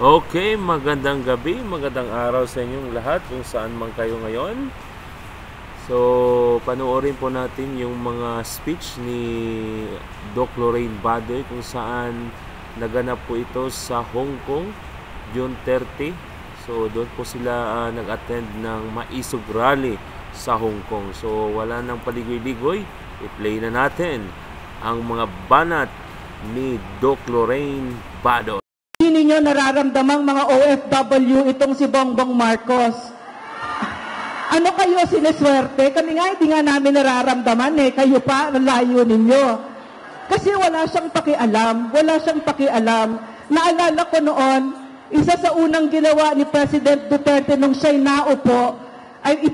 Okay, magandang gabi, magandang araw sa inyong lahat kung saan man kayo ngayon. So, panoorin po natin yung mga speech ni Doc Lorraine Badoy kung saan naganap po ito sa Hong Kong, June 30. So, doon po sila nag-attend ng Maisog Rally sa Hong Kong. So, wala nang paligoy-ligoy, i-play na natin ang mga banat ni Doc Lorraine Badoy. Hindi ninyo nararamdamang mga OFW itong si Bongbong Marcos. Ano kayo sineswerte? Kami nga hindi nga namin nararamdaman kayo pa, nalayo ninyo. Kasi wala siyang pakialam. Naalala ko noon, isa sa unang ginawa ni President Duterte nung siya'y naupo, ay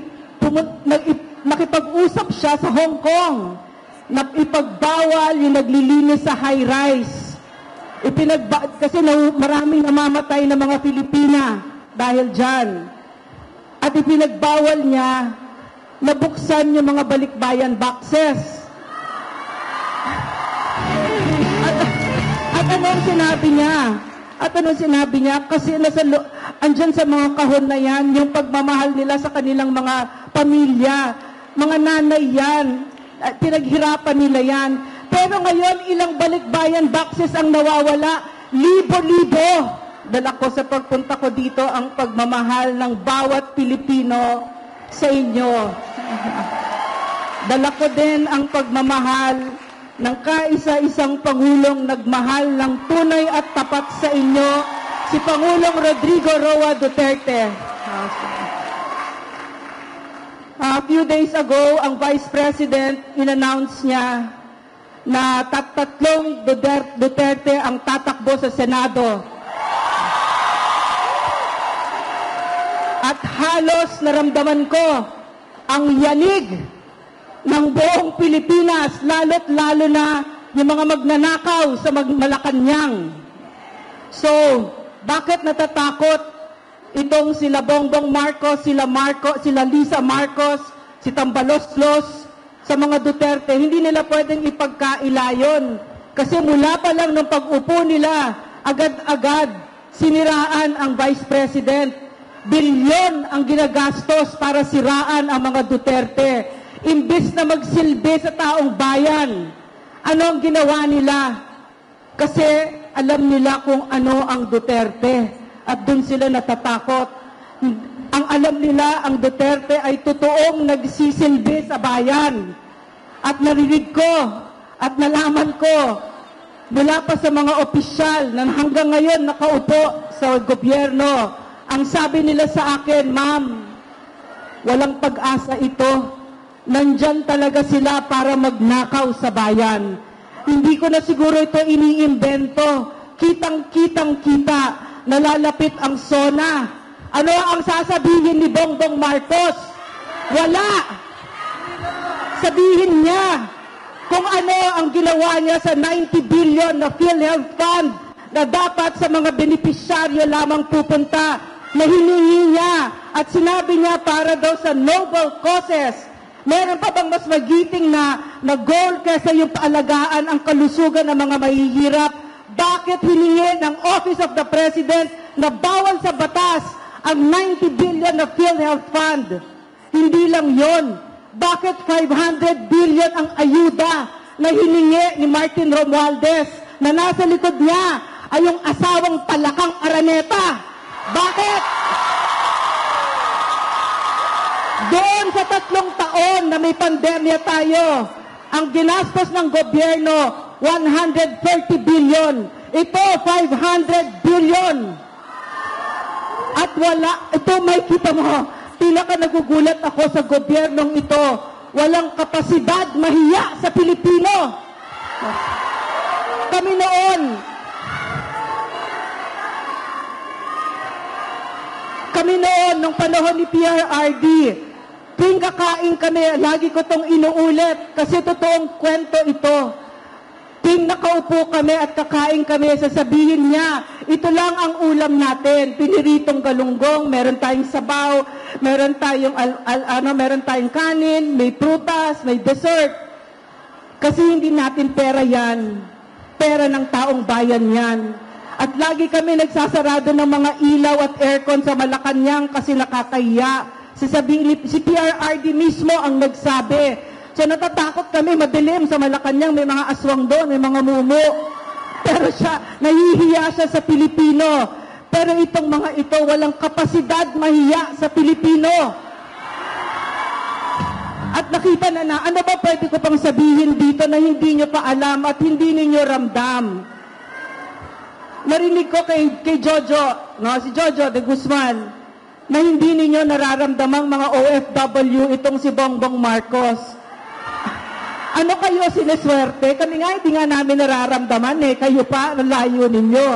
nakipag-usap siya sa Hong Kong na ipagbawal yung naglilinis sa high-rise. Kasi maraming namamatay na mga Pilipina dahil dyan. At ipinagbawal niya na buksan yung mga balikbayan boxes. At anong sinabi niya? Kasi andyan sa mga kahon na yan, yung pagmamahal nila sa kanilang mga pamilya. Mga nanay yan. Pinaghirapan nila yan. Pero ngayon, ilang balikbayan boxes ang nawawala. Libo-libo. Dala ko sa pagpunta ko dito ang pagmamahal ng bawat Pilipino sa inyo. Dala ko din ang pagmamahal ng kaisa-isang Pangulong nagmahal ng tunay at tapat sa inyo, si Pangulong Rodrigo Roa Duterte. A few days ago, ang Vice President in-announce niya na tatlong Duterte ang tatakbo sa Senado. At halos naramdaman ko ang yanig ng buong Pilipinas, lalo't-lalo na yung mga magnanakaw sa Malacanang. So, bakit natatakot itong sila Bongbong Marcos, sila Lisa Marcos, si Tambaloslos, sa mga Duterte? Hindi nila pwedeng ipagkailayon. Kasi mula pa lang ng pag-upo nila, agad-agad siniraan ang Vice President. Bilyon ang ginagastos para siraan ang mga Duterte. Imbis na magsilbi sa taong bayan, ano ang ginawa nila? Kasi alam nila kung ano ang Duterte. At dun sila natatakot. Ang alam nila, ang Duterte ay totoong nagsisilbi sa bayan. At narinig ko at nalaman ko mula pa sa mga opisyal na hanggang ngayon nakaupo sa gobyerno, ang sabi nila sa akin, "Ma'am, walang pag-asa ito. Nandyan talaga sila para magnakaw sa bayan." Hindi ko na siguro ito iniimbento. Kitang-kita, nalalapit ang SONA. Ano ang sasabihin ni Bongbong Marcos? Wala. Sabihin niya kung ano ang ginawa niya sa 90 billion na PhilHealth Fund na dapat sa mga benepisyaryo lamang pupunta, na hiningi niya at sinabi niya para daw sa noble causes. Meron pa bang mas magiting na goal kaysa yung paalagaan ang kalusugan ng mga mahihirap? Bakit hiningi ng Office of the President na bawal sa batas ang 90 billion na PhilHealth Fund? Hindi lang yon. Bakit 500 billion ang ayuda na hiningi ni Martin Romualdez na nasa likod niya ay yung asawang Palakang Araneta? Bakit? Doon sa 3 taon na may pandemya tayo, ang ginastos ng gobyerno, 130 billion. Ito, 500 billion. At ito may kita mo, pinaka nagugulat ako sa gobyernong ito. Walang kapasidad mahiya sa Pilipino. Kami noon, nung panahon ni PRRD, tuwing kakain kami, lagi ko itong inuulit, kasi totoong kwento ito. Tuwing nakaupo kami at kakain kami, sasabihin niya, ito lang ang ulam natin, piniritong galunggong, meron tayong sabaw, meron tayong kanin, may prutas, may dessert. Kasi hindi natin pera yan. Pera ng taong bayan yan. At lagi kami nagsasarado ng mga ilaw at aircon sa Malacanang kasi nakakahiya. Si PRRD mismo ang nagsabi. So natatakot kami, madilim sa Malacanang, may mga aswang doon, may mga mumu. Pero nahihiya siya sa Pilipino. Pero itong mga ito, walang kapasidad mahiya sa Pilipino. At nakita na, ano ba pwede ko pang sabihin dito na hindi nyo pa alam at hindi ninyo ramdam? Narinig ko kay Jojo, si Jojo de Guzman, na hindi ninyo nararamdamang mga OFW itong si Bongbong Marcos. Ano kayo sineswerte? Kami nga, hindi nga namin nararamdaman kayo pa, nalayo ninyo.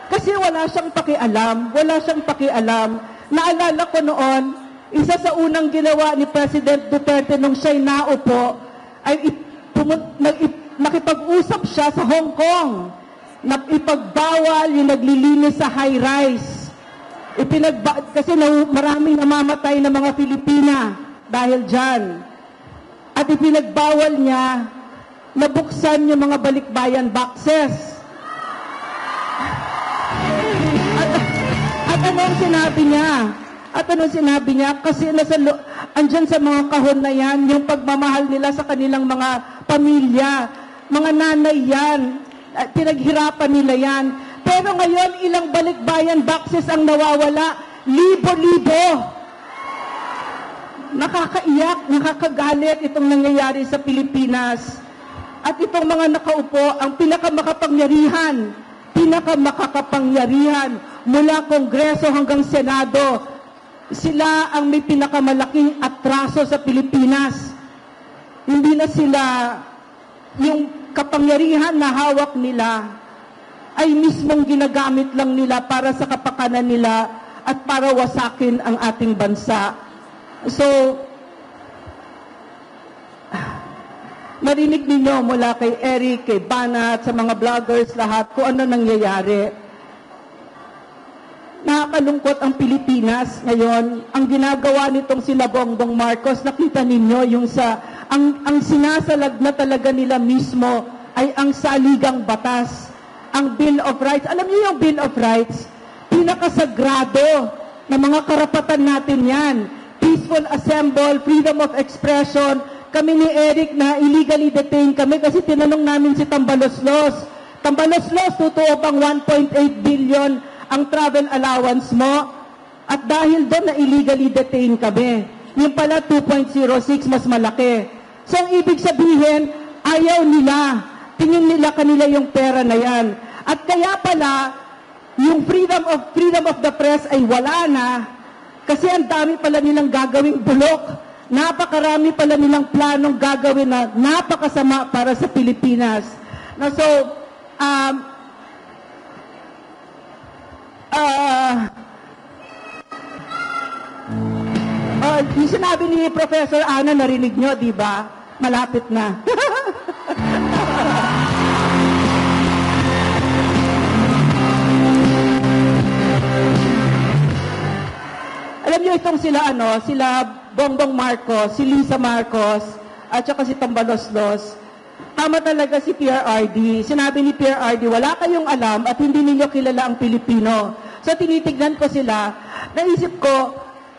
Kasi wala siyang pakialam. Naalala ko noon, isa sa unang ginawa ni President Duterte nung siya'y naupo, ay nakipag-usap siya sa Hong Kong. Ipagbawal yung naglilinis sa high-rise. Kasi maraming namamatay na mga Pilipina dahil dyan. At ipinagbawal niya na buksan yung mga balikbayan boxes. At anong sinabi niya? Kasi andyan sa mga kahon na yan, yung pagmamahal nila sa kanilang mga pamilya, mga nanay yan, pinaghirapan nila yan. Pero ngayon, ilang balikbayan boxes ang nawawala? Libo-libo. Nakakaiyak, nakakagalit itong nangyayari sa Pilipinas. At itong mga nakaupo, ang pinakamakapangyarihan mula Kongreso hanggang Senado, sila ang may pinakamalaking atraso sa Pilipinas. Hindi na sila, yung kapangyarihan na hawak nila, ay mismong ginagamit lang nila para sa kapakanan nila at para wasakin ang ating bansa. So, narinig ninyo mula kay Eric, kay Banat, sa mga vloggers lahat kung ano nangyayari. Nakakalungkot ang Pilipinas ngayon. Ang ginagawa nitong sila Bongbong Marcos, nakita ninyo yung ang sinasalag na talaga nila mismo ay ang saligang batas, ang Bill of Rights. Alam niyo yung Bill of Rights? Pinakasagrado na mga karapatan natin yan. Peaceful assemble, freedom of expression. Kami ni Eric na illegally detained kami kasi tinanong namin si Tambaloslos. Tambaloslos, totoo bang 1.8 billion ang travel allowance mo? At dahil doon na illegally detained kami. Yung pala 2.06, mas malaki. So ang ibig sabihin, ayaw nila. Tingin nila kanila yung pera na yan. At kaya pala, yung freedom of the press ay wala na. Kasi ang dami pala nilang gagawing bulok. Napakarami pala nilang planong gagawin na napakasama para sa Pilipinas. So, yung sinabi ni Professor Ana, narinig nyo, di ba? Malapit na. Alam niyo itong sila Bongbong Marcos, si Lisa Marcos, at saka si Tambaloslos. Tama talaga si PRRD. Sinabi ni PRRD, wala kayong alam at hindi ninyo kilala ang Pilipino. So tinitignan ko sila, naisip ko,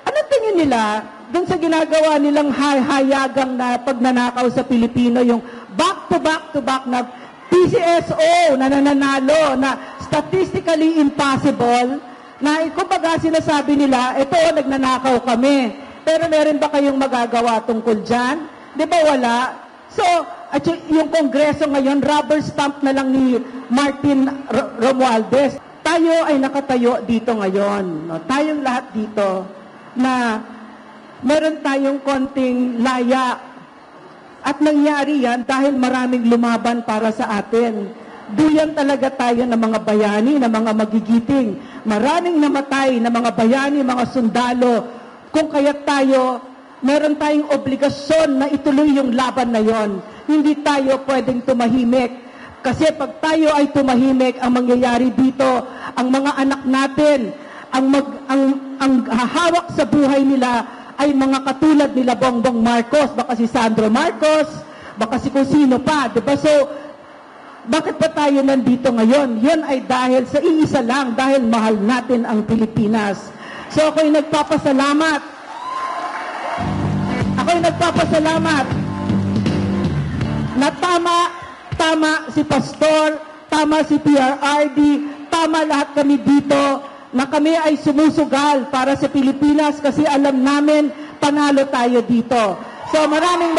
anong tingin nila doon sa ginagawa nilang hayagang na pagnanakaw sa Pilipino, yung back to back na PCSO na nananalo, na statistically impossible, na kumbaga sinasabi nila, ito, nagnanakaw kami. Pero meron ba kayong magagawa tungkol dyan? Di ba wala? So, at yung Kongreso ngayon, rubber stamp na lang ni Martin Romualdez. Tayo ay nakatayo dito ngayon. No? Tayong lahat dito na meron tayong konting laya. At nangyari yan dahil maraming lumaban para sa atin. Duyan talaga tayo ng mga bayani, ng mga magigiting. Maraming namatay na mga bayani, mga sundalo. Kung kaya tayo, meron tayong obligasyon na ituloy yung laban na yon. Hindi tayo pwedeng tumahimik. Kasi pag tayo ay tumahimik, ang mangyayari dito, ang mga anak natin, ang hahawak sa buhay nila ay mga katulad nila Bongbong Marcos, baka si Sandro Marcos, baka si kung sino pa. Diba? So, Bakit pa tayo nandito ngayon? Yun ay dahil sa iisa lang, dahil mahal natin ang Pilipinas. So ako'y nagpapasalamat. Na tama si Pastor, tama si PRRD, tama lahat kami dito, na kami ay sumusugal para sa Pilipinas kasi alam namin panalo tayo dito. So maraming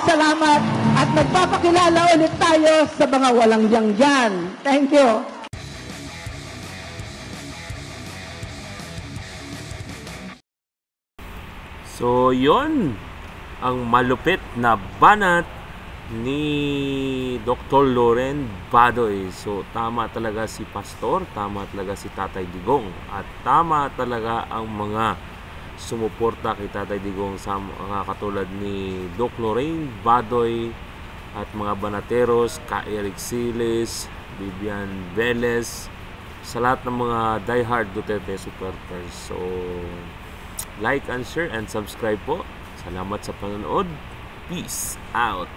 salamat at nagpapakilala ulit tayo sa mga walang yang. Thank you. So yon ang malupit na banat ni Dr. Loren Badoy. So tama talaga si Pastor, tama talaga si Tatay Digong, at tama talaga ang mga sumuporta kay Tatay Digong sa mga katulad ni Doc Lorraine Badoy at mga banateros, Ka Eric Siles, Vivian Velez, sa lahat ng mga diehard Duterte supporters. So like and share and subscribe po. Salamat sa panonood. Peace out.